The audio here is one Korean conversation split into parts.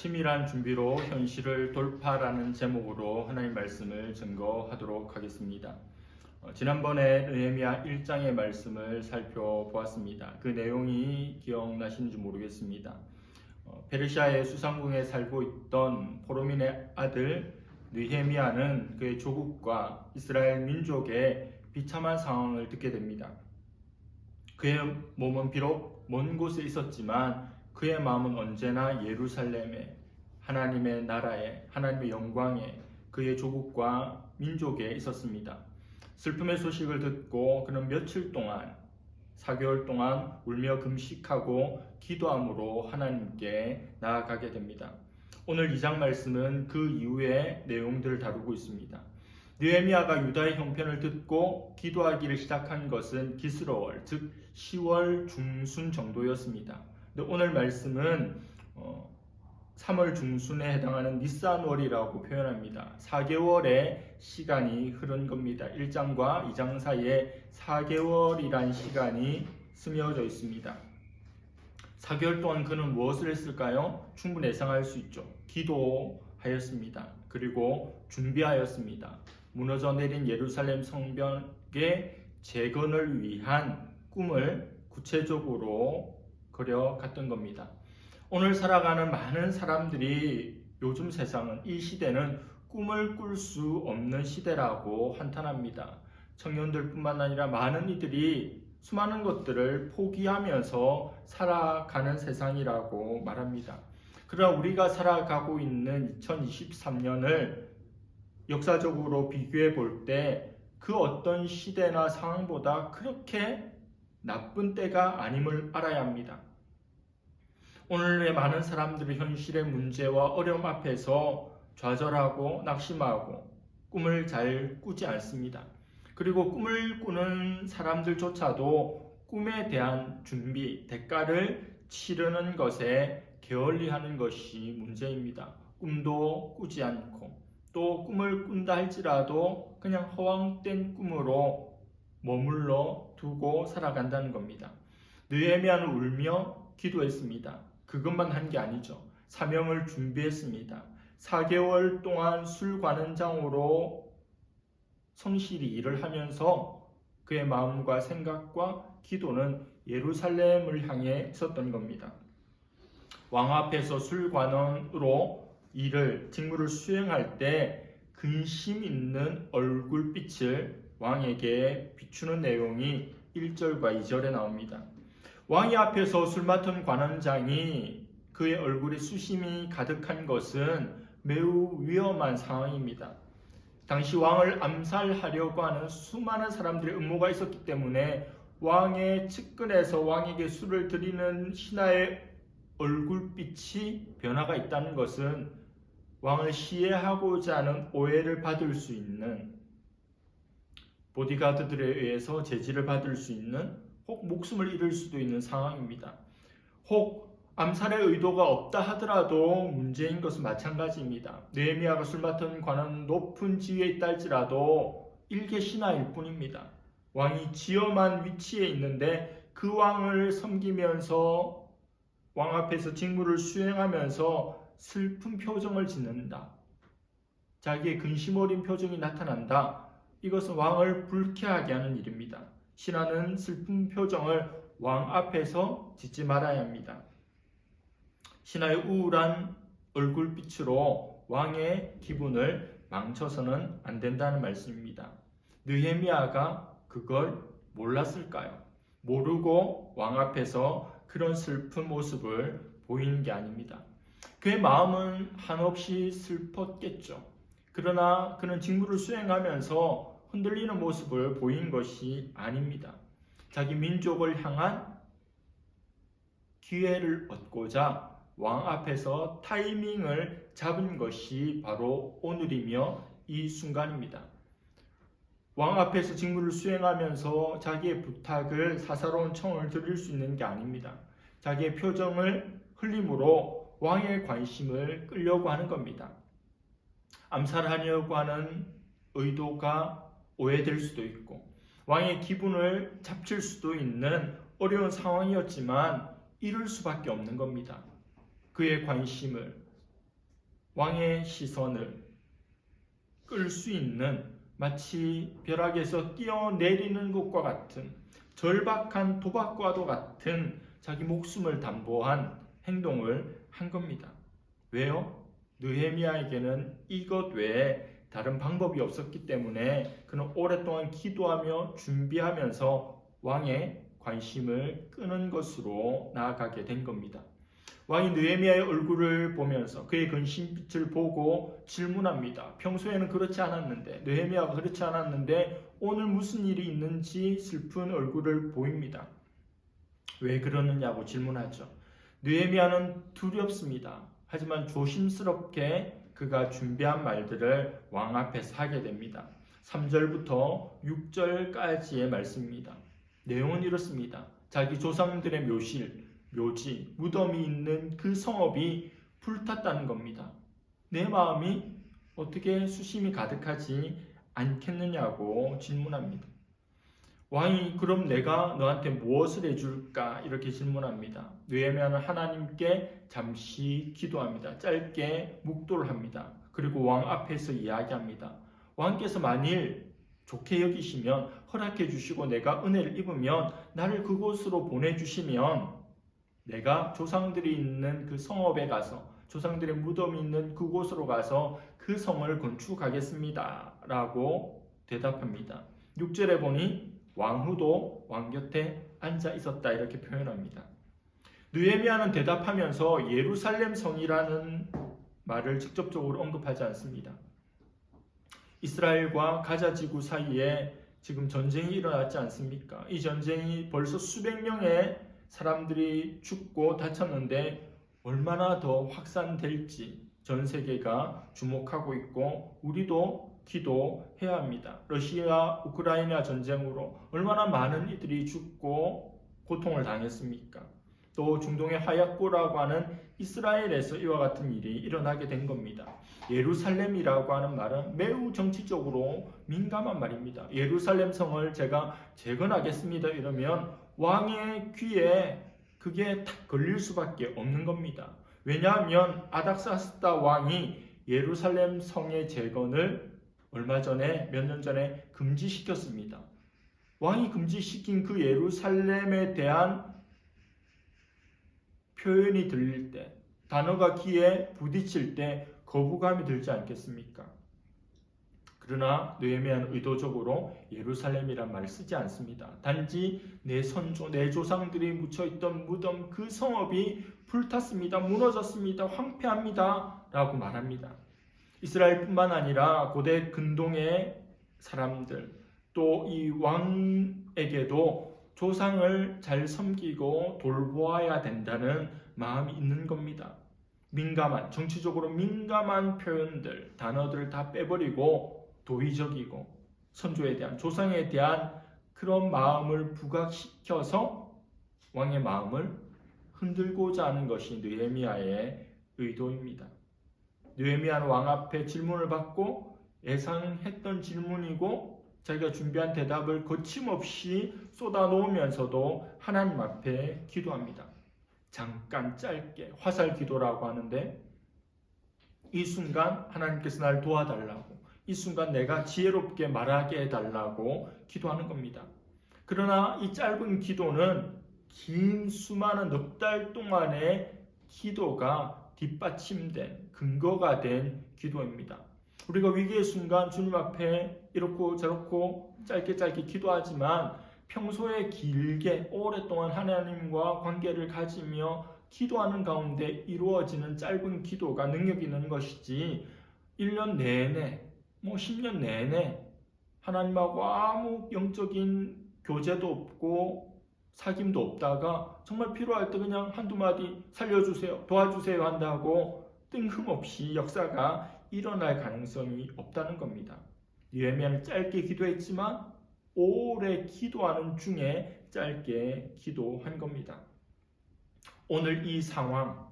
치밀한 준비로 현실을 돌파라는 제목으로 하나님 말씀을 증거하도록 하겠습니다. 지난번에 느헤미야 1장의 말씀을 살펴보았습니다. 그 내용이 기억나시는지 모르겠습니다. 페르시아의 수상궁에 살고 있던 포로민의 아들 느헤미야는 그의 조국과 이스라엘 민족의 비참한 상황을 듣게 됩니다. 그의 몸은 비록 먼 곳에 있었지만 그의 마음은 언제나 예루살렘에, 하나님의 나라에, 하나님의 영광에, 그의 조국과 민족에 있었습니다. 슬픔의 소식을 듣고 그는 며칠 동안, 4개월 동안 울며 금식하고 기도함으로 하나님께 나아가게 됩니다. 오늘 2장 말씀은 그 이후의 내용들을 다루고 있습니다. 느헤미야가 유다의 형편을 듣고 기도하기를 시작한 것은 기스러월, 즉 10월 중순 정도였습니다. 근데 오늘 말씀은 3월 중순에 해당하는 니산월이라고 표현합니다. 4개월의 시간이 흐른 겁니다. 1장과 2장 사이에 4개월이란 시간이 스며져 있습니다. 4개월 동안 그는 무엇을 했을까요? 충분히 예상할 수 있죠. 기도하였습니다. 그리고 준비하였습니다. 무너져 내린 예루살렘 성벽의 재건을 위한 꿈을 구체적으로 그려갔던 겁니다. 오늘 살아가는 많은 사람들이 요즘 세상은, 이 시대는 꿈을 꿀 수 없는 시대라고 한탄합니다. 청년들뿐만 아니라 많은 이들이 수많은 것들을 포기하면서 살아가는 세상이라고 말합니다. 그러나 우리가 살아가고 있는 2023년을 역사적으로 비교해 볼 때 그 어떤 시대나 상황보다 그렇게 나쁜 때가 아님을 알아야 합니다. 오늘의 많은 사람들이 현실의 문제와 어려움 앞에서 좌절하고 낙심하고 꿈을 잘 꾸지 않습니다. 그리고 꿈을 꾸는 사람들조차도 꿈에 대한 준비, 대가를 치르는 것에 게을리하는 것이 문제입니다. 꿈도 꾸지 않고 또 꿈을 꾼다 할지라도 그냥 허황된 꿈으로 머물러 두고 살아간다는 겁니다. 느헤미야는 울며 기도했습니다. 그것만 한 게 아니죠. 사명을 준비했습니다. 4개월 동안 술관원장으로 성실히 일을 하면서 그의 마음과 생각과 기도는 예루살렘을 향해 있었던 겁니다. 왕 앞에서 술관원으로 직무를 수행할 때 근심 있는 얼굴빛을 왕에게 비추는 내용이 1절과 2절에 나옵니다. 왕이 앞에서 술 맡은 관원장이 그의 얼굴에 수심이 가득한 것은 매우 위험한 상황입니다. 당시 왕을 암살하려고 하는 수많은 사람들의 음모가 있었기 때문에 왕의 측근에서 왕에게 술을 드리는 신하의 얼굴빛이 변화가 있다는 것은 왕을 시해하고자 하는 오해를 받을 수 있는, 보디가드들에 의해서 제지를 받을 수 있는, 혹 목숨을 잃을 수도 있는 상황입니다. 혹 암살의 의도가 없다 하더라도 문제인 것은 마찬가지입니다. 느헤미야가 술 맡은 관은 높은 지위에 있다 할지라도 일개 신하일 뿐입니다. 왕이 지엄한 위치에 있는데 그 왕을 섬기면서 왕 앞에서 직무를 수행하면서 슬픈 표정을 짓는다. 자기의 근심 어린 표정이 나타난다. 이것은 왕을 불쾌하게 하는 일입니다. 신하는 슬픈 표정을 왕 앞에서 짓지 말아야 합니다. 신하의 우울한 얼굴빛으로 왕의 기분을 망쳐서는 안 된다는 말씀입니다. 느헤미야가 그걸 몰랐을까요? 모르고 왕 앞에서 그런 슬픈 모습을 보이는 게 아닙니다. 그의 마음은 한없이 슬펐겠죠. 그러나 그는 직무를 수행하면서 흔들리는 모습을 보인 것이 아닙니다. 자기 민족을 향한 기회를 얻고자 왕 앞에서 타이밍을 잡은 것이 바로 오늘이며 이 순간입니다. 왕 앞에서 직무를 수행하면서 자기의 부탁을, 사사로운 청을 드릴 수 있는 게 아닙니다. 자기의 표정을 흘림으로 왕의 관심을 끌려고 하는 겁니다. 암살하려고 하는 의도가 오해될 수도 있고 왕의 기분을 잡칠 수도 있는 어려운 상황이었지만 이룰 수밖에 없는 겁니다. 그의 관심을, 왕의 시선을 끌 수 있는 마치 벼락에서 뛰어내리는 것과 같은 절박한 도박과도 같은 자기 목숨을 담보한 행동을 한 겁니다. 왜요? 느헤미야에게는 이것 외에 다른 방법이 없었기 때문에 그는 오랫동안 기도하며 준비하면서 왕의 관심을 끄는 것으로 나아가게 된 겁니다. 왕이 느헤미야의 얼굴을 보면서 그의 근심빛을 보고 질문합니다. 평소에는 그렇지 않았는데, 느헤미야가 그렇지 않았는데 오늘 무슨 일이 있는지 슬픈 얼굴을 보입니다. 왜 그러느냐고 질문하죠. 느헤미야는 두렵습니다. 하지만 조심스럽게 그가 준비한 말들을 왕 앞에서 하게 됩니다. 3절부터 6절까지의 말씀입니다. 내용은 이렇습니다. 자기 조상들의 묘지, 무덤이 있는 그 성읍이 불탔다는 겁니다. 내 마음이 어떻게 수심이 가득하지 않겠느냐고 질문합니다. 왕이 그럼 내가 너한테 무엇을 해줄까? 이렇게 질문합니다. 느헤미야는 하나님께 잠시 기도합니다. 짧게 묵도를 합니다. 그리고 왕 앞에서 이야기합니다. 왕께서 만일 좋게 여기시면 허락해 주시고 내가 은혜를 입으면 나를 그곳으로 보내주시면 내가 조상들이 있는 그 성읍에 가서 조상들의 무덤이 있는 그곳으로 가서 그 성을 건축하겠습니다. 라고 대답합니다. 6절에 보니 왕후도 왕 곁에 앉아 있었다 이렇게 표현합니다. 느헤미야는 대답하면서 예루살렘 성이라는 말을 직접적으로 언급하지 않습니다. 이스라엘과 가자 지구 사이에 지금 전쟁이 일어났지 않습니까? 이 전쟁이 벌써 수백 명의 사람들이 죽고 다쳤는데 얼마나 더 확산될지 전 세계가 주목하고 있고 우리도 기도해야 합니다. 러시아 우크라이나 전쟁으로 얼마나 많은 이들이 죽고 고통을 당했습니까? 또 중동의 하얗고라고 하는 이스라엘에서 이와 같은 일이 일어나게 된 겁니다. 예루살렘이라고 하는 말은 매우 정치적으로 민감한 말입니다. 예루살렘 성을 제가 재건하겠습니다 이러면 왕의 귀에 그게 탁 걸릴 수밖에 없는 겁니다. 왜냐하면 아닥사스다 왕이 예루살렘 성의 재건을 얼마 전에 몇 년 전에 금지시켰습니다. 왕이 금지시킨 그 예루살렘에 대한 표현이 들릴 때, 단어가 귀에 부딪힐 때 거부감이 들지 않겠습니까? 그러나 느헤미야는 의도적으로 예루살렘이란 말을 쓰지 않습니다. 단지 내 선조, 내 조상들이 묻혀있던 무덤 그 성읍이 불탔습니다. 무너졌습니다. 황폐합니다. 라고 말합니다. 이스라엘뿐만 아니라 고대 근동의 사람들 또 이 왕에게도 조상을 잘 섬기고 돌보아야 된다는 마음이 있는 겁니다. 민감한, 정치적으로 민감한 표현들, 단어들을 다 빼버리고 도의적이고 선조에 대한, 조상에 대한 그런 마음을 부각시켜서 왕의 마음을 흔들고자 하는 것이 느헤미야의 의도입니다. 느헤미야는 왕 앞에 질문을 받고 예상했던 질문이고 자기가 준비한 대답을 거침없이 쏟아놓으면서도 하나님 앞에 기도합니다. 잠깐 짧게 화살 기도라고 하는데 이 순간 하나님께서 날 도와달라고, 이 순간 내가 지혜롭게 말하게 해달라고 기도하는 겁니다. 그러나 이 짧은 기도는 긴 수많은 넉 달 동안의 기도가 뒷받침된 근거가 된 기도입니다. 우리가 위기의 순간 주님 앞에 이렇고 저렇고 짧게 기도하지만 평소에 길게 오랫동안 하나님과 관계를 가지며 기도하는 가운데 이루어지는 짧은 기도가 능력 있는 것이지 1년 내내 10년 내내 하나님하고 아무 영적인 교제도 없고 사귐도 없다가 정말 필요할 때 그냥 한두 마디 살려주세요, 도와주세요 한다고 뜬금없이 역사가 일어날 가능성이 없다는 겁니다. 느헤미야는 짧게 기도했지만 오래 기도하는 중에 짧게 기도한 겁니다. 오늘 이 상황,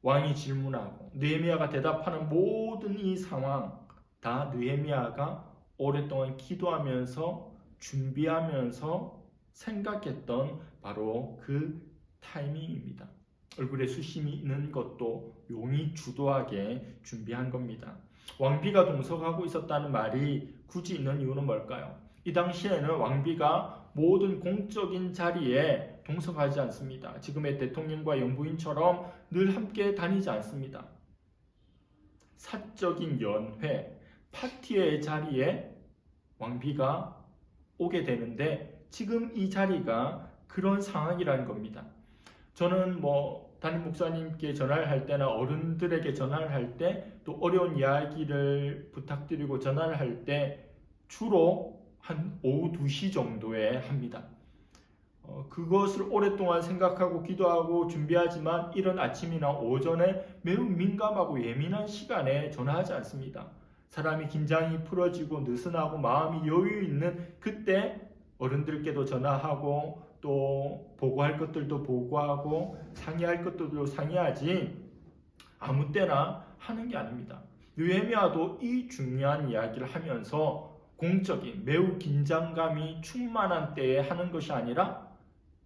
왕이 질문하고 느헤미야가 대답하는 모든 이 상황 다 느헤미야가 오랫동안 기도하면서 준비하면서 생각했던 바로 그 타이밍입니다. 얼굴에 수심이 있는 것도 용이 주도하게 준비한 겁니다. 왕비가 동석하고 있었다는 말이 굳이 있는 이유는 뭘까요? 이 당시에는 왕비가 모든 공적인 자리에 동석하지 않습니다. 지금의 대통령과 영부인처럼 늘 함께 다니지 않습니다. 사적인 연회, 파티의 자리에 왕비가 오게 되는데 지금 이 자리가 그런 상황이라는 겁니다. 저는 담임 목사님께 전화를 할 때나 어른들에게 전화를 할 때 또 어려운 이야기를 부탁드리고 전화를 할 때 주로 한 오후 2시 정도에 합니다. 그것을 오랫동안 생각하고 기도하고 준비하지만 이런 아침이나 오전에 매우 민감하고 예민한 시간에 전화하지 않습니다. 사람이 긴장이 풀어지고 느슨하고 마음이 여유 있는 그때 어른들께도 전화하고 또 보고할 것들도 보고하고 상의할 것들도 상의하지 아무 때나 하는 게 아닙니다. 느헤미야도 이 중요한 이야기를 하면서 공적인 매우 긴장감이 충만한 때에 하는 것이 아니라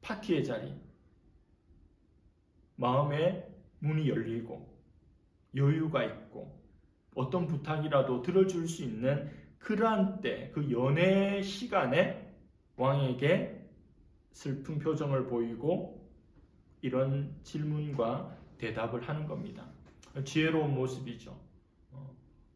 파티의 자리, 마음의 문이 열리고 여유가 있고 어떤 부탁이라도 들어줄 수 있는 그러한 때, 그 연애 시간에 왕에게 슬픈 표정을 보이고 이런 질문과 대답을 하는 겁니다. 지혜로운 모습이죠.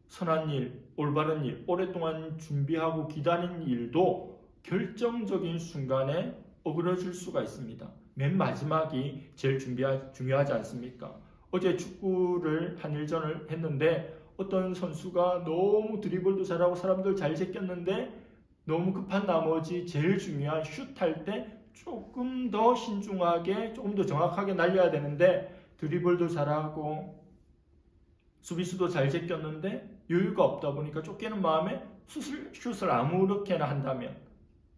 선한 일, 올바른 일, 오랫동안 준비하고 기다린 일도 결정적인 순간에 어그러질 수가 있습니다. 맨 마지막이 제일 중요하지 않습니까? 어제 축구를 한일전을 했는데 어떤 선수가 너무 드리블도 잘하고 사람들 잘 제꼈는데 너무 급한 나머지 제일 중요한 슛할 때 조금 더 신중하게 조금 더 정확하게 날려야 되는데 드리블도 잘하고 수비수도 잘 제꼈는데 여유가 없다 보니까 쫓기는 마음에 슛을 아무렇게나 한다면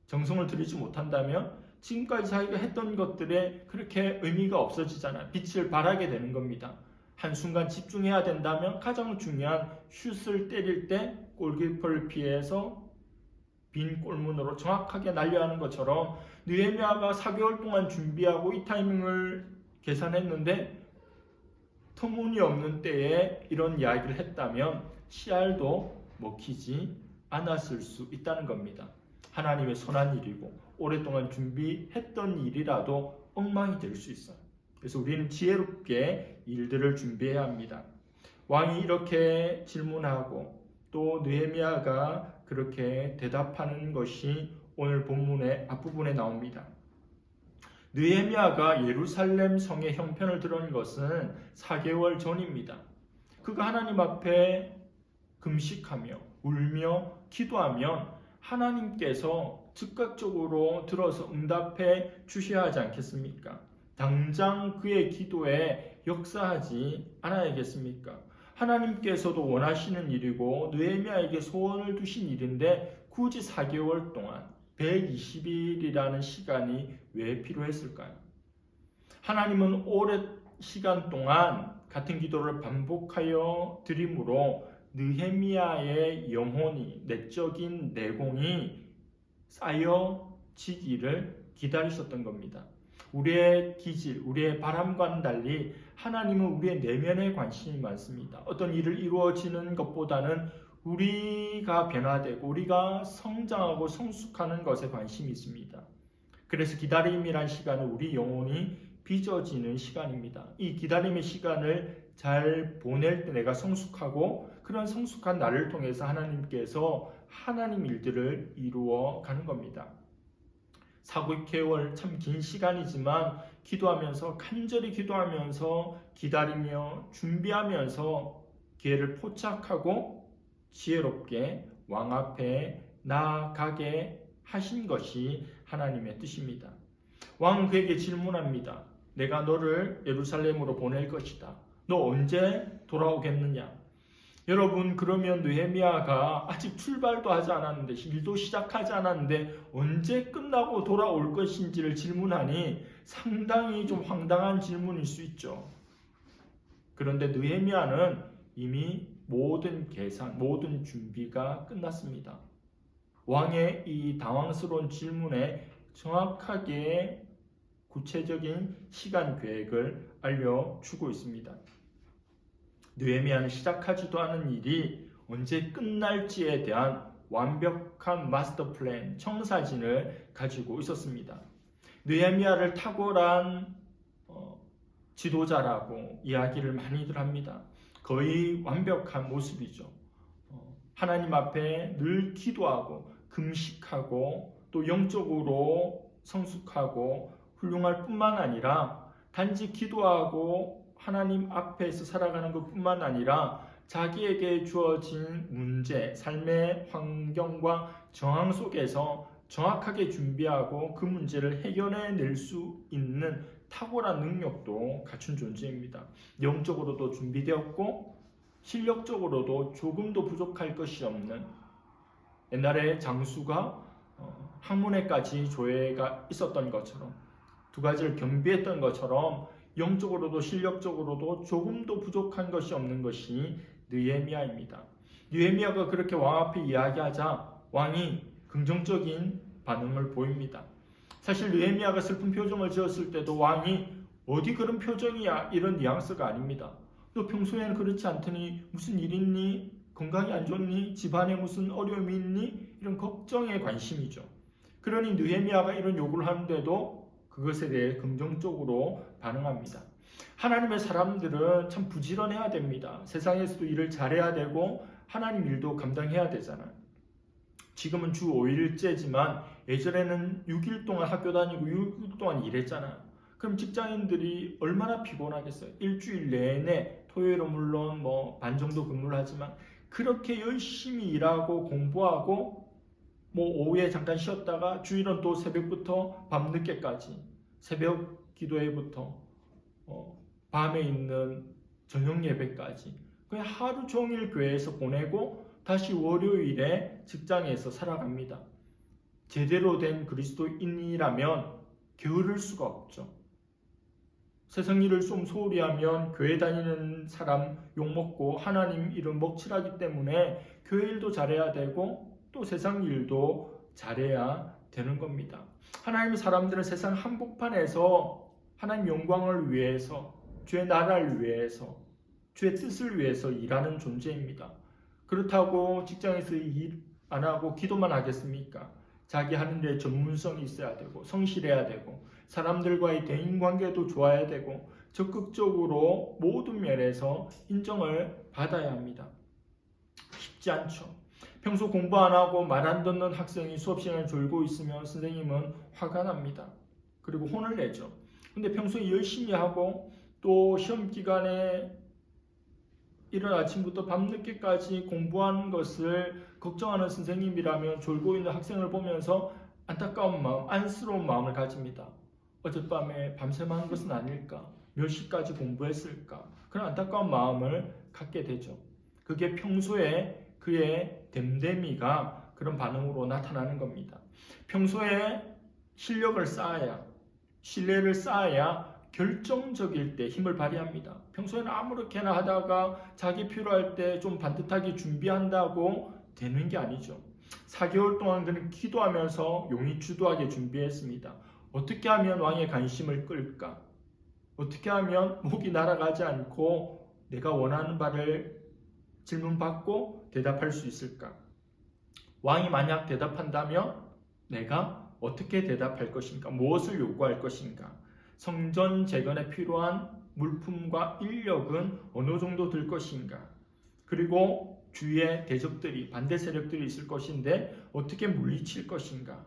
정성을 들이지 못한다면 지금까지 자기가 했던 것들에 그렇게 의미가 없어지잖아요. 빛을 발하게 되는 겁니다. 한순간 집중해야 된다면 가장 중요한 슛을 때릴 때 골키퍼를 피해서 빈 골문으로 정확하게 날려야 하는 것처럼 느헤미야가 4개월 동안 준비하고 이 타이밍을 계산했는데 터무니없는 때에 이런 이야기를 했다면 씨알도 먹히지 않았을 수 있다는 겁니다. 하나님의 선한 일이고 오랫동안 준비했던 일이라도 엉망이 될 수 있어요. 그래서 우리는 지혜롭게 일들을 준비해야 합니다. 왕이 이렇게 질문하고 또 느헤미야가 그렇게 대답하는 것이 오늘 본문의 앞부분에 나옵니다. 느헤미야가 예루살렘 성의 형편을 들은 것은 4개월 전입니다. 그가 하나님 앞에 금식하며 울며 기도하면 하나님께서 즉각적으로 들어서 응답해 주셔야 하지 않겠습니까? 당장 그의 기도에 역사하지 않아야겠습니까? 하나님께서도 원하시는 일이고 느헤미야에게 소원을 두신 일인데 굳이 4개월 동안 120일이라는 시간이 왜 필요했을까요? 하나님은 오랜 시간 동안 같은 기도를 반복하여 드림으로 느헤미야의 영혼이 내적인 내공이 쌓여지기를 기다리셨던 겁니다. 우리의 기질, 우리의 바람과는 달리 하나님은 우리의 내면에 관심이 많습니다. 어떤 일을 이루어지는 것보다는 우리가 변화되고 우리가 성장하고 성숙하는 것에 관심이 있습니다. 그래서 기다림이란 시간은 우리 영혼이 빚어지는 시간입니다. 이 기다림의 시간을 잘 보낼 때 내가 성숙하고 그런 성숙한 나를 통해서 하나님께서 하나님 일들을 이루어 가는 겁니다. 4-5개월 참 긴 시간이지만 기도하면서 간절히 기도하면서 기다리며 준비하면서 기회를 포착하고 지혜롭게 왕 앞에 나아가게 하신 것이 하나님의 뜻입니다. 왕은 그에게 질문합니다. 내가 너를 예루살렘으로 보낼 것이다. 너 언제 돌아오겠느냐? 여러분, 그러면 느헤미야가 아직 출발도 하지 않았는데 일도 시작하지 않았는데 언제 끝나고 돌아올 것인지를 질문하니 상당히 좀 황당한 질문일 수 있죠. 그런데 느헤미야는 이미 모든 계산, 모든 준비가 끝났습니다. 왕의 이 당황스러운 질문에 정확하게 구체적인 시간 계획을 알려주고 있습니다. 느헤미야는 시작하지도 않은 일이 언제 끝날지에 대한 완벽한 마스터 플랜, 청사진을 가지고 있었습니다. 느헤미야를 탁월한 지도자라고 이야기를 많이들 합니다. 거의 완벽한 모습이죠. 하나님 앞에 늘 기도하고 금식하고 또 영적으로 성숙하고 훌륭할 뿐만 아니라 단지 기도하고 하나님 앞에서 살아가는 것뿐만 아니라 자기에게 주어진 문제, 삶의 환경과 정황 속에서 정확하게 준비하고 그 문제를 해결해낼 수 있는 탁월한 능력도 갖춘 존재입니다. 영적으로도 준비되었고 실력적으로도 조금도 부족할 것이 없는, 옛날에 장수가 학문회까지 조회가 있었던 것처럼 두 가지를 겸비했던 것처럼 영적으로도 실력적으로도 조금도 부족한 것이 없는 것이 느헤미야입니다. 느헤미야가 그렇게 왕 앞에 이야기하자 왕이 긍정적인 반응을 보입니다. 사실 느헤미야가 슬픈 표정을 지었을 때도 왕이 어디 그런 표정이야 이런 뉘앙스가 아닙니다. 너 평소에는 그렇지 않더니 무슨 일 있니? 건강이 안 좋니? 집안에 무슨 어려움이 있니? 이런 걱정에 관심이죠. 그러니 느헤미야가 이런 요구를 하는데도 그것에 대해 긍정적으로 반응합니다. 하나님의 사람들은 참 부지런해야 됩니다. 세상에서도 일을 잘해야 되고 하나님 일도 감당해야 되잖아요. 지금은 주 5일째지만 예전에는 6일 동안 학교 다니고 6일 동안 일했잖아요. 그럼 직장인들이 얼마나 피곤하겠어요. 일주일 내내 토요일은 물론 반 정도 근무를 하지만 그렇게 열심히 일하고 공부하고 오후에 잠깐 쉬었다가 주일은 또 새벽부터 밤늦게까지 새벽 기도회부터 밤에 있는 저녁 예배까지 그냥 하루 종일 교회에서 보내고 다시 월요일에 직장에서 살아갑니다. 제대로 된 그리스도인이라면 게으를 수가 없죠. 세상 일을 좀 소홀히 하면 교회 다니는 사람 욕먹고 하나님 일은 먹칠하기 때문에 교회 일도 잘해야 되고 또 세상 일도 잘해야 되는 겁니다. 하나님의 사람들은 세상 한복판에서 하나님 영광을 위해서, 주의 나라를 위해서, 주의 뜻을 위해서 일하는 존재입니다. 그렇다고 직장에서 일 안 하고 기도만 하겠습니까? 자기 하는 데 전문성이 있어야 되고 성실해야 되고 사람들과의 대인관계도 좋아야 되고 적극적으로 모든 면에서 인정을 받아야 합니다. 쉽지 않죠. 평소 공부 안 하고 말 안 듣는 학생이 수업 시간에 졸고 있으면 선생님은 화가 납니다. 그리고 혼을 내죠. 근데 평소에 열심히 하고 또 시험 기간에 이른 아침부터 밤늦게까지 공부하는 것을 걱정하는 선생님이라면 졸고 있는 학생을 보면서 안타까운 마음, 안쓰러운 마음을 가집니다. 어젯밤에 밤샘 한 것은 아닐까? 몇 시까지 공부했을까? 그런 안타까운 마음을 갖게 되죠. 그게 평소에 그의 됨됨이가 그런 반응으로 나타나는 겁니다. 평소에 실력을 쌓아야, 신뢰를 쌓아야 결정적일 때 힘을 발휘합니다. 평소에는 아무렇게나 하다가 자기 필요할 때 좀 반듯하게 준비한다고 되는 게 아니죠. 4개월 동안 그는 기도하면서 용이 주도하게 준비했습니다. 어떻게 하면 왕의 관심을 끌까? 어떻게 하면 목이 날아가지 않고 내가 원하는 바를 질문받고 대답할 수 있을까? 왕이 만약 대답한다면 내가 어떻게 대답할 것인가? 무엇을 요구할 것인가? 성전 재건에 필요한 물품과 인력은 어느 정도 들 것인가? 그리고 주위에 대적들이, 반대 세력들이 있을 것인데 어떻게 물리칠 것인가?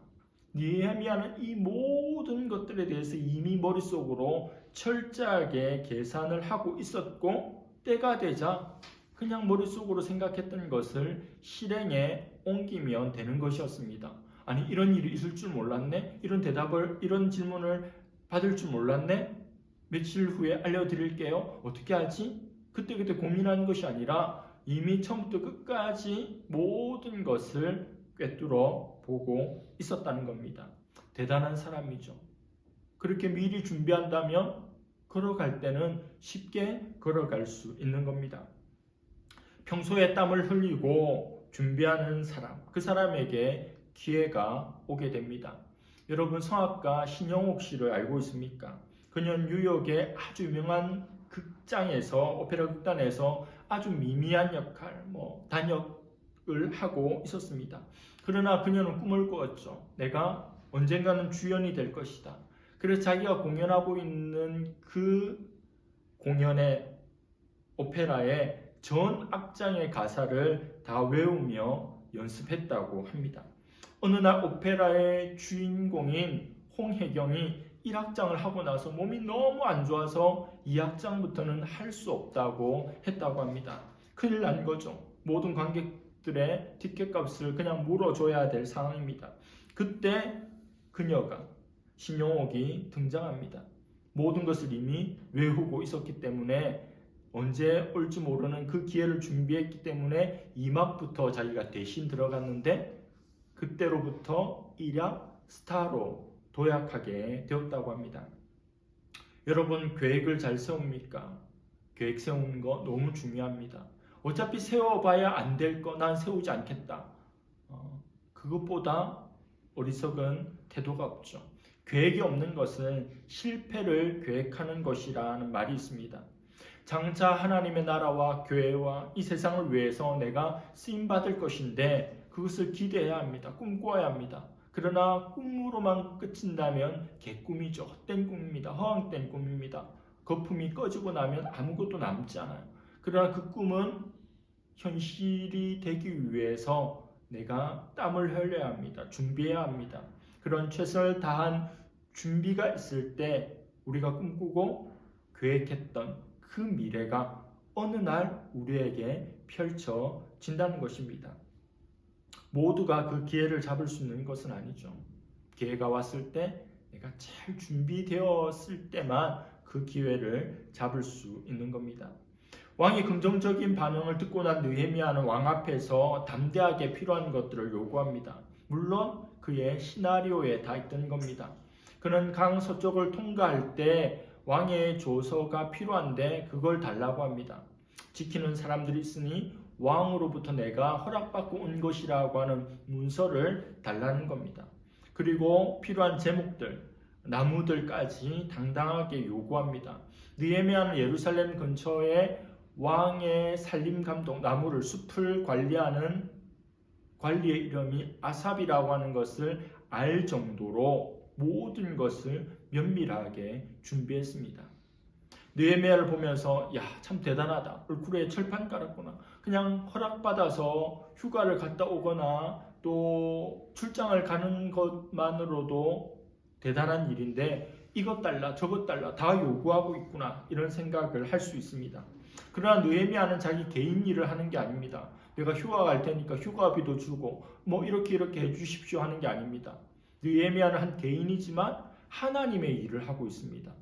느헤미야는 이 모든 것들에 대해서 이미 머릿속으로 철저하게 계산을 하고 있었고 때가 되자 그냥 머릿속으로 생각했던 것을 실행에 옮기면 되는 것이었습니다. 아니 이런 일이 있을 줄 몰랐네? 이런 질문을 받을 줄 몰랐네? 며칠 후에 알려드릴게요. 어떻게 하지? 그때 고민하는 것이 아니라 이미 처음부터 끝까지 모든 것을 꿰뚫어 보고 있었다는 겁니다. 대단한 사람이죠. 그렇게 미리 준비한다면 걸어갈 때는 쉽게 걸어갈 수 있는 겁니다. 평소에 땀을 흘리고 준비하는 사람, 그 사람에게 기회가 오게 됩니다. 여러분 성악가 신영옥 씨를 알고 있습니까? 그는 뉴욕의 아주 유명한 극장에서 오페라 극단에서 아주 미미한 역할, 단역을 하고 있었습니다. 그러나 그녀는 꿈을 꾸었죠. 내가 언젠가는 주연이 될 것이다. 그래서 자기가 공연하고 있는 그 공연의 오페라의 전 악장의 가사를 다 외우며 연습했다고 합니다. 어느 날 오페라의 주인공인 홍혜경이 1악장을 하고 나서 몸이 너무 안 좋아서 2악장부터는 할 수 없다고 했다고 합니다. 큰일 난 거죠. 모든 관객들의 티켓값을 그냥 물어줘야 될 상황입니다. 그때 그녀가 신용옥이 등장합니다. 모든 것을 이미 외우고 있었기 때문에 언제 올지 모르는 그 기회를 준비했기 때문에 2막부터 자기가 대신 들어갔는데 그때로부터 1악 스타로 도약하게 되었다고 합니다. 여러분, 계획을 잘 세웁니까? 계획 세우는 거 너무 중요합니다. 어차피 세워봐야 안 될 거 난 세우지 않겠다. 그것보다 어리석은 태도가 없죠. 계획이 없는 것은 실패를 계획하는 것이라는 말이 있습니다. 장차 하나님의 나라와 교회와 이 세상을 위해서 내가 쓰임받을 것인데 그것을 기대해야 합니다. 꿈꿔야 합니다. 그러나 꿈으로만 그친다면 개꿈이죠. 헛된 꿈입니다. 허황된 꿈입니다. 거품이 꺼지고 나면 아무것도 남지 않아요. 그러나 그 꿈은 현실이 되기 위해서 내가 땀을 흘려야 합니다. 준비해야 합니다. 그런 최선을 다한 준비가 있을 때 우리가 꿈꾸고 계획했던 그 미래가 어느 날 우리에게 펼쳐진다는 것입니다. 모두가 그 기회를 잡을 수 있는 것은 아니죠. 기회가 왔을 때 내가 잘 준비되었을 때만 그 기회를 잡을 수 있는 겁니다. 왕이 긍정적인 반응을 듣고 난 느헤미야는 왕 앞에서 담대하게 필요한 것들을 요구합니다. 물론 그의 시나리오에 다 있던 겁니다. 그는 강 서쪽을 통과할 때 왕의 조서가 필요한데 그걸 달라고 합니다. 지키는 사람들이 있으니 왕으로부터 내가 허락받고 온 것이라고 하는 문서를 달라는 겁니다. 그리고 필요한 제목들, 나무들까지 당당하게 요구합니다. 느헤미야는 예루살렘 근처에 왕의 산림감독, 나무를, 숲을 관리하는 관리의 이름이 아삽이라고 하는 것을 알 정도로 모든 것을 면밀하게 준비했습니다. 느헤미야를 보면서 참 대단하다. 얼굴에 철판 깔았구나. 그냥 허락받아서 휴가를 갔다 오거나 또 출장을 가는 것만으로도 대단한 일인데 이것 달라 저것 달라 다 요구하고 있구나 이런 생각을 할 수 있습니다. 그러나 느헤미야는 자기 개인 일을 하는 게 아닙니다. 내가 휴가 갈 테니까 휴가비도 주고 이렇게 해주십시오 하는 게 아닙니다. 느헤미야는 한 개인이지만 하나님의 일을 하고 있습니다.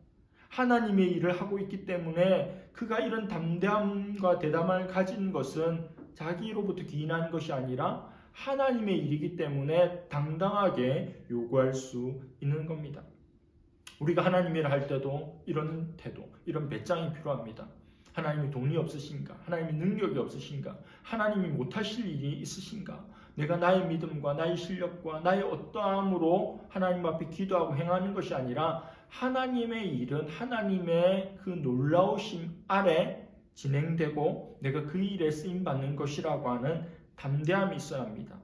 하나님의 일을 하고 있기 때문에 그가 이런 담대함과 대담함을 가진 것은 자기로부터 기인한 것이 아니라 하나님의 일이기 때문에 당당하게 요구할 수 있는 겁니다. 우리가 하나님 일을 할 때도 이런 태도, 이런 배짱이 필요합니다. 하나님이 돈이 없으신가? 하나님이 능력이 없으신가? 하나님이 못하실 일이 있으신가? 내가 나의 믿음과 나의 실력과 나의 어떠함으로 하나님 앞에 기도하고 행하는 것이 아니라 하나님의 일은 하나님의 그 놀라우심 아래 진행되고 내가 그 일에 쓰임받는 것이라고 하는 담대함이 있어야 합니다.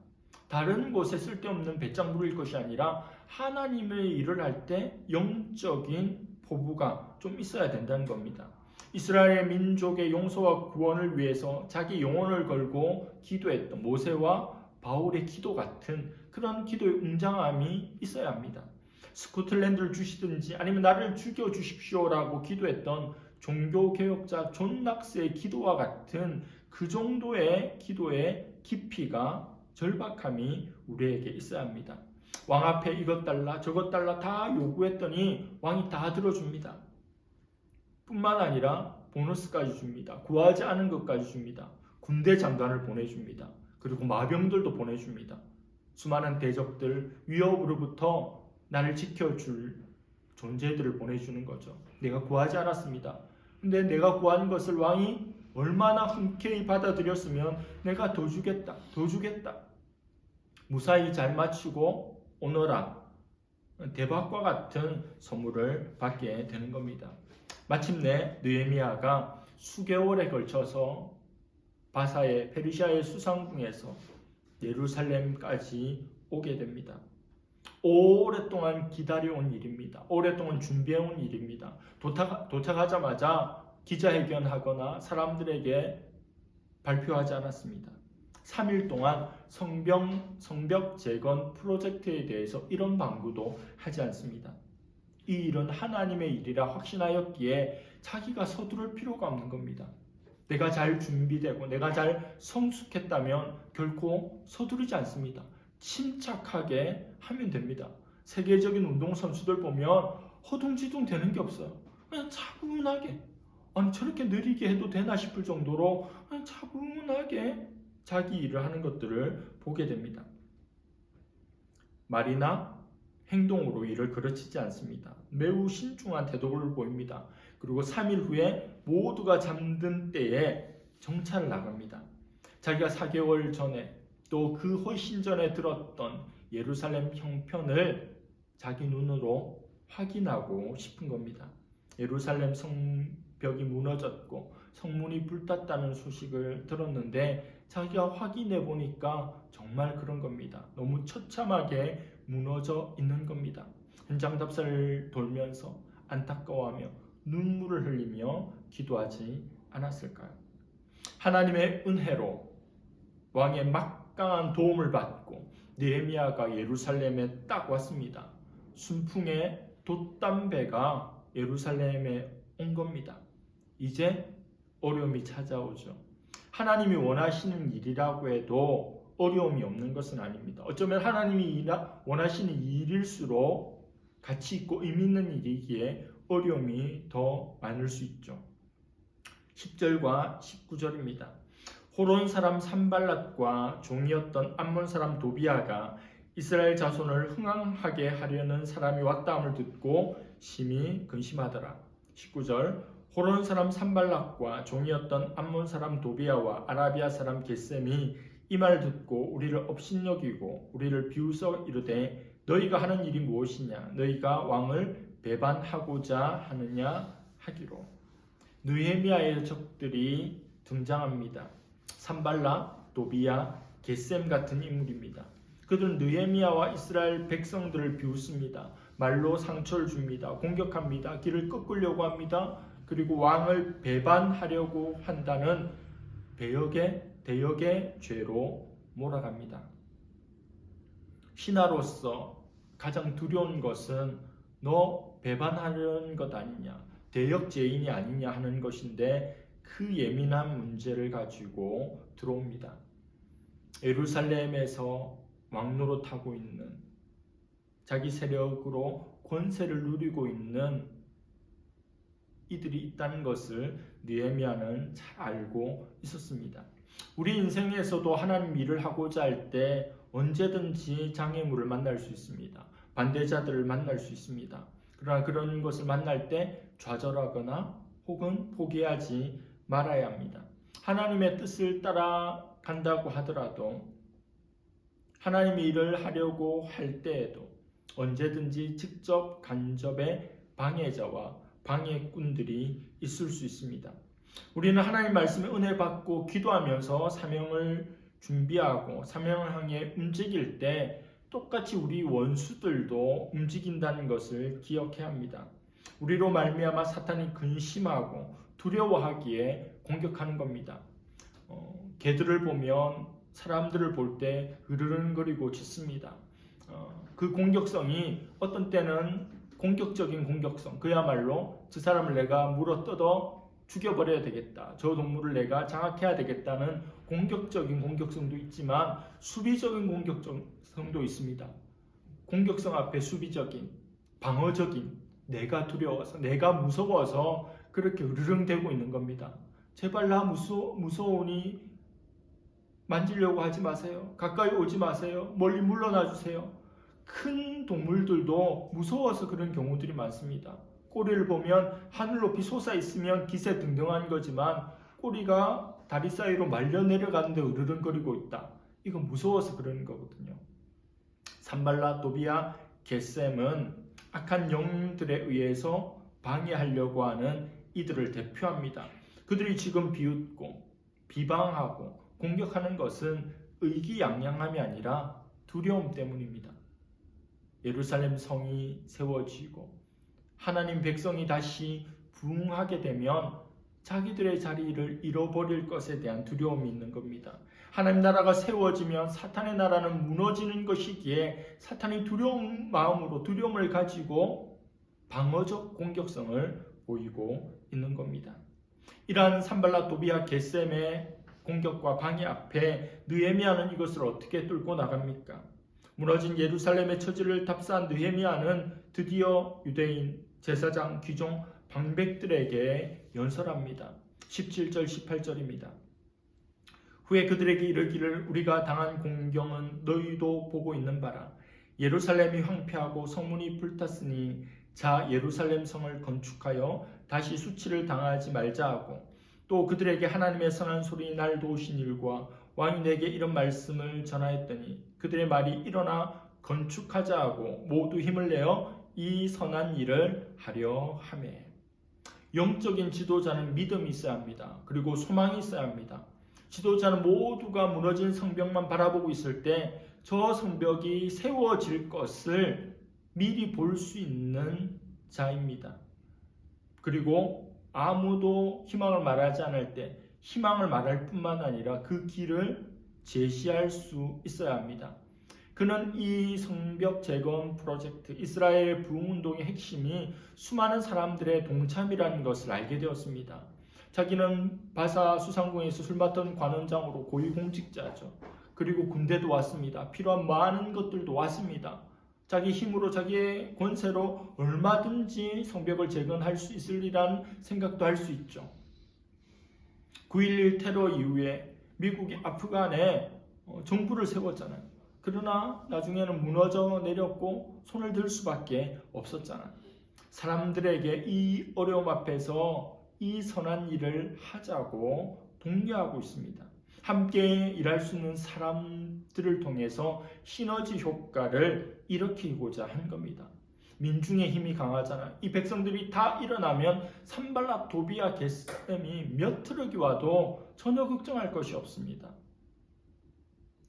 다른 곳에 쓸데없는 배짱 부릴 것이 아니라 하나님의 일을 할 때 영적인 포부가 좀 있어야 된다는 겁니다. 이스라엘 민족의 용서와 구원을 위해서 자기 영혼을 걸고 기도했던 모세와 바울의 기도 같은 그런 기도의 웅장함이 있어야 합니다. 스코틀랜드를 주시든지 아니면 나를 죽여주십시오라고 기도했던 종교개혁자 존 낙스의 기도와 같은 그 정도의 기도의 깊이가 절박함이 우리에게 있어야 합니다. 왕 앞에 이것 달라 저것 달라 다 요구했더니 왕이 다 들어줍니다. 뿐만 아니라 보너스까지 줍니다. 구하지 않은 것까지 줍니다. 군대 장관을 보내줍니다. 그리고 마병들도 보내줍니다. 수많은 대적들, 위협으로부터 나를 지켜줄 존재들을 보내주는 거죠. 내가 구하지 않았습니다. 근데 내가 구한 것을 왕이 얼마나 흔쾌히 받아들였으면 내가 더 주겠다. 무사히 잘 마치고 오너라. 대박과 같은 선물을 받게 되는 겁니다. 마침내 느헤미야가 수개월에 걸쳐서 바사의 페르시아의 수상궁에서 예루살렘까지 오게 됩니다. 오랫동안 기다려온 일입니다. 오랫동안 준비해온 일입니다. 도착하자마자 기자회견하거나 사람들에게 발표하지 않았습니다. 3일 동안 성벽 재건 프로젝트에 대해서 이런 방구도 하지 않습니다. 이 일은 하나님의 일이라 확신하였기에 자기가 서두를 필요가 없는 겁니다. 내가 잘 준비되고 내가 잘 성숙했다면 결코 서두르지 않습니다. 침착하게 하면 됩니다. 세계적인 운동선수들 보면 허둥지둥 되는 게 없어요. 그냥 차분하게, 아니 저렇게 느리게 해도 되나 싶을 정도로 그냥 차분하게 자기 일을 하는 것들을 보게 됩니다. 말이나 행동으로 일을 그르치지 않습니다. 매우 신중한 태도를 보입니다. 그리고 3일 후에 모두가 잠든 때에 정찰을 나갑니다. 자기가 4개월 전에 또 그 훨씬 전에 들었던 예루살렘 형편을 자기 눈으로 확인하고 싶은 겁니다. 예루살렘 성벽이 무너졌고 성문이 불탔다는 소식을 들었는데 자기가 확인해 보니까 정말 그런 겁니다. 너무 처참하게 무너져 있는 겁니다. 현장 답사를 돌면서 안타까워하며 눈물을 흘리며 기도하지 않았을까요? 하나님의 은혜로 왕의 막강한 도움을 받고 느헤미야가 예루살렘에 딱 왔습니다. 순풍의 돛담배가 예루살렘에 온 겁니다. 이제 어려움이 찾아오죠. 하나님이 원하시는 일이라고 해도 어려움이 없는 것은 아닙니다. 어쩌면 하나님이 원하시는 일일수록 가치 있고 의미 있는 일이기에 어려움이 더 많을 수 있죠. 10절과 19절입니다. 호론 사람 산발랏과 종이었던 암몬 사람 도비아가 이스라엘 자손을 흥황하게 하려는 사람이 왔다함을 듣고 심히 근심하더라. 19절 호론 사람 산발랏과 종이었던 암몬 사람 도비아와 아라비아 사람 게셈이 이 말을 듣고 우리를 업신여기고 우리를 비웃어 이르되 너희가 하는 일이 무엇이냐 너희가 왕을 배반하고자 하느냐 하기로. 느헤미야의 적들이 등장합니다. 산발랏, 도비야, 게셈 같은 인물입니다. 그들은 느헤미야와 이스라엘 백성들을 비웃습니다. 말로 상처를 줍니다. 공격합니다. 길을 꺾으려고 합니다. 그리고 왕을 배반하려고 한다는 대역의 죄로 몰아갑니다. 신하로서 가장 두려운 것은 너 배반하려는 것 아니냐, 대역죄인이 아니냐 하는 것인데 그 예민한 문제를 가지고 들어옵니다. 예루살렘에서 왕노릇하고 있는, 자기 세력으로 권세를 누리고 있는 이들이 있다는 것을 느헤미야는 잘 알고 있었습니다. 우리 인생에서도 하나님 일을 하고자 할 때 언제든지 장애물을 만날 수 있습니다. 반대자들을 만날 수 있습니다. 그러나 그런 것을 만날 때 좌절하거나 혹은 포기하지 말아야 합니다. 하나님의 뜻을 따라간다고 하더라도 하나님의 일을 하려고 할 때에도 언제든지 직접 간접의 방해자와 방해꾼들이 있을 수 있습니다. 우리는 하나님 말씀에 은혜 받고 기도하면서 사명을 준비하고 사명을 향해 움직일 때 똑같이 우리 원수들도 움직인다는 것을 기억해야 합니다. 우리로 말미암아 사탄이 근심하고 두려워하기에 공격하는 겁니다. 개들을 보면 사람들을 볼 때 으르렁거리고 짖습니다. 그 공격성이 어떤 때는 공격적인 공격성, 그야말로 저 사람을 내가 물어뜯어 죽여버려야 되겠다, 저 동물을 내가 장악해야 되겠다는 공격적인 공격성도 있지만 수비적인 공격성도 있습니다. 공격성 앞에 수비적인, 방어적인, 내가 두려워서, 내가 무서워서 그렇게 으르렁대고 있는 겁니다. 제발 나 무서우니 만지려고 하지 마세요. 가까이 오지 마세요. 멀리 물러나 주세요. 큰 동물들도 무서워서 그런 경우들이 많습니다. 꼬리를 보면 하늘 높이 솟아 있으면 기세등등한 거지만 꼬리가 다리 사이로 말려 내려가는데 으르렁거리고 있다. 이건 무서워서 그러는 거거든요. 산발랏, 도비야, 겟셈은 악한 영들에 의해서 방해하려고 하는 이들을 대표합니다. 그들이 지금 비웃고 비방하고 공격하는 것은 의기양양함이 아니라 두려움 때문입니다. 예루살렘 성이 세워지고 하나님 백성이 다시 부흥하게 되면 자기들의 자리를 잃어버릴 것에 대한 두려움이 있는 겁니다. 하나님 나라가 세워지면 사탄의 나라는 무너지는 것이기에 사탄이 두려운 마음으로 두려움을 가지고 방어적 공격성을 보이고 있는 겁니다. 이러한 산발랏 도비아 겟셈의 공격과 방해 앞에 느헤미야는 이것을 어떻게 뚫고 나갑니까? 무너진 예루살렘의 처지를 답사한 느헤미야는 드디어 유대인, 제사장, 귀종, 방백들에게 연설합니다. 17절, 18절입니다. 후에 그들에게 이르기를 우리가 당한 공경은 너희도 보고 있는 바라. 예루살렘이 황폐하고 성문이 불탔으니 자 예루살렘 성을 건축하여 다시 수치를 당하지 말자 하고 또 그들에게 하나님의 선한 소리 날 도우신 일과 왕이 내게 이런 말씀을 전하였더니 그들의 말이 일어나 건축하자 하고 모두 힘을 내어 이 선한 일을 하려 하매. 영적인 지도자는 믿음이 있어야 합니다. 그리고 소망이 있어야 합니다. 지도자는 모두가 무너진 성벽만 바라보고 있을 때 저 성벽이 세워질 것을 미리 볼 수 있는 자입니다. 그리고 아무도 희망을 말하지 않을 때 희망을 말할 뿐만 아니라 그 길을 제시할 수 있어야 합니다. 그는 이 성벽 재건 프로젝트, 이스라엘 부흥운동의 핵심이 수많은 사람들의 동참이라는 것을 알게 되었습니다. 자기는 바사 수상궁에서 술 맡던 관원장으로 고위공직자죠. 그리고 군대도 왔습니다. 필요한 많은 것들도 왔습니다. 자기 힘으로 자기의 권세로 얼마든지 성벽을 재건할 수 있으리란 생각도 할 수 있죠. 9.11 테러 이후에 미국이 아프간에 정부를 세웠잖아요. 그러나 나중에는 무너져 내렸고 손을 들 수밖에 없었잖아요. 사람들에게 이 어려움 앞에서 이 선한 일을 하자고 독려하고 있습니다. 함께 일할 수 있는 사람들을 통해서 시너지 효과를 일으키고자 한 겁니다. 민중의 힘이 강하잖아요. 이 백성들이 다 일어나면 산발랏 도비아 겟셈이 몇 트럭이 와도 전혀 걱정할 것이 없습니다.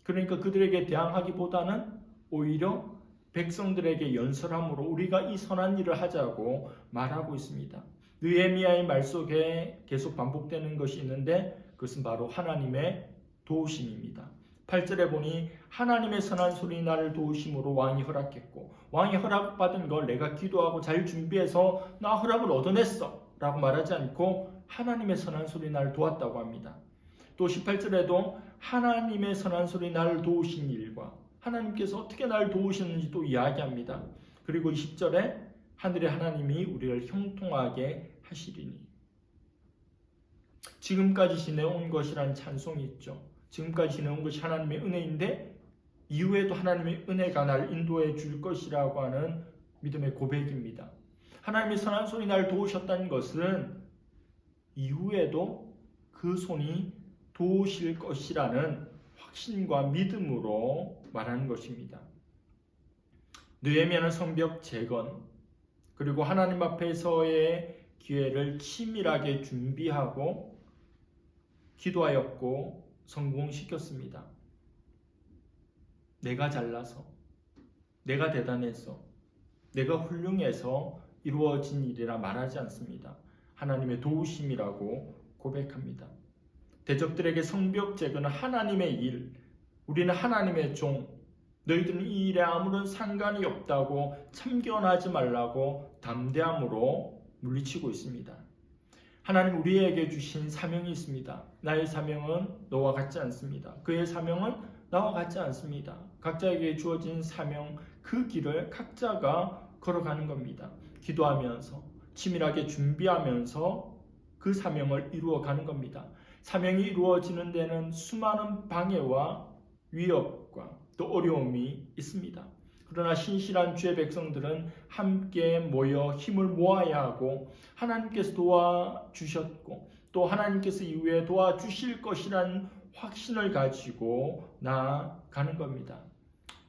그러니까 그들에게 대항하기보다는 오히려 백성들에게 연설함으로 우리가 이 선한 일을 하자고 말하고 있습니다. 느헤미야의 말 속에 계속 반복되는 것이 있는데 그것은 바로 하나님의 도우심입니다. 8절에 보니 하나님의 선한 소리 나를 도우심으로 왕이 허락했고 왕이 허락받은 걸 내가 기도하고 잘 준비해서 나 허락을 얻어냈어 라고 말하지 않고 하나님의 선한 소리 나를 도왔다고 합니다. 또 18절에도 하나님의 선한 소리 나를 도우신 일과 하나님께서 어떻게 나를 도우셨는지 또 이야기합니다. 그리고 20절에 하늘의 하나님이 우리를 형통하게 하시리니. 지금까지 지내온 것이란 찬송이 있죠. 지금까지 지내온 것이 하나님의 은혜인데 이후에도 하나님의 은혜가 나를 인도해 줄 것이라고 하는 믿음의 고백입니다. 하나님의 선한 손이 나를 도우셨다는 것은 이후에도 그 손이 도우실 것이라는 확신과 믿음으로 말하는 것입니다. 느헤미야는 성벽 재건 그리고 하나님 앞에서의 기회를 치밀하게 준비하고 기도하였고 성공시켰습니다. 내가 잘나서, 내가 대단해서, 내가 훌륭해서 이루어진 일이라 말하지 않습니다. 하나님의 도우심이라고 고백합니다. 대적들에게 성벽 재건은 하나님의 일, 우리는 하나님의 종, 너희들은 이 일에 아무런 상관이 없다고 참견하지 말라고 담대함으로 물리치고 있습니다. 하나님 우리에게 주신 사명이 있습니다. 나의 사명은 너와 같지 않습니다. 그의 사명은 나와 같지 않습니다. 각자에게 주어진 사명, 그 길을 각자가 걸어가는 겁니다. 기도하면서 치밀하게 준비하면서 그 사명을 이루어가는 겁니다. 사명이 이루어지는 데는 수많은 방해와 위협과 또 어려움이 있습니다. 그러나 신실한 주의 백성들은 함께 모여 힘을 모아야 하고 하나님께서 도와주셨고 또 하나님께서 이후에 도와주실 것이라는 확신을 가지고 나아가는 겁니다.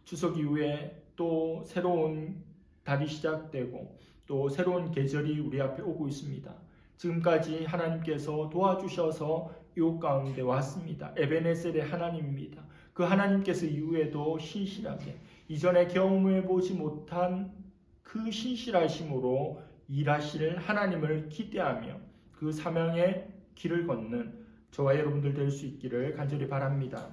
추석 이후에 또 새로운 달이 시작되고 또 새로운 계절이 우리 앞에 오고 있습니다. 지금까지 하나님께서 도와주셔서 이곳 가운데 왔습니다. 에베네셀의 하나님입니다. 그 하나님께서 이후에도 신실하게 이전에 경험해보지 못한 그 신실하심으로 일하실 하나님을 기대하며 그 사명의 길을 걷는 저와 여러분들 될 수 있기를 간절히 바랍니다.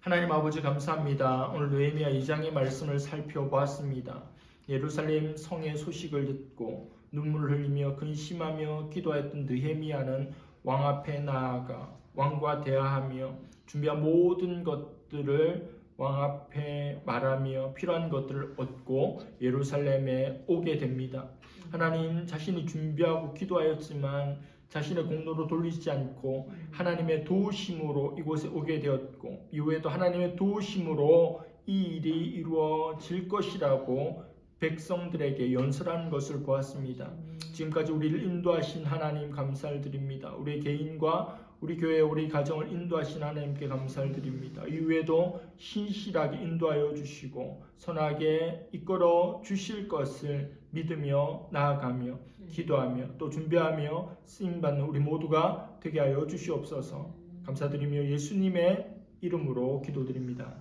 하나님 아버지 감사합니다. 오늘 느헤미야 2장의 말씀을 살펴보았습니다. 예루살렘 성의 소식을 듣고 눈물을 흘리며 근심하며 기도했던 느헤미야는 왕 앞에 나아가 왕과 대화하며 준비한 모든 것들을 왕 앞에 말하며 필요한 것들을 얻고 예루살렘에 오게 됩니다. 하나님 자신이 준비하고 기도하였지만 자신의 공로로 돌리지 않고 하나님의 도우심으로 이곳에 오게 되었고 이후에도 하나님의 도우심으로 이 일이 이루어질 것이라고 백성들에게 연설하는 것을 보았습니다. 지금까지 우리를 인도하신 하나님 감사를 드립니다. 우리 개인과 우리 교회, 우리 가정을 인도하신 하나님께 감사를 드립니다. 이후에도 신실하게 인도하여 주시고 선하게 이끌어 주실 것을 믿으며 나아가며 기도하며 또 준비하며 쓰임받는 우리 모두가 되게 하여 주시옵소서. 감사드리며 예수님의 이름으로 기도드립니다.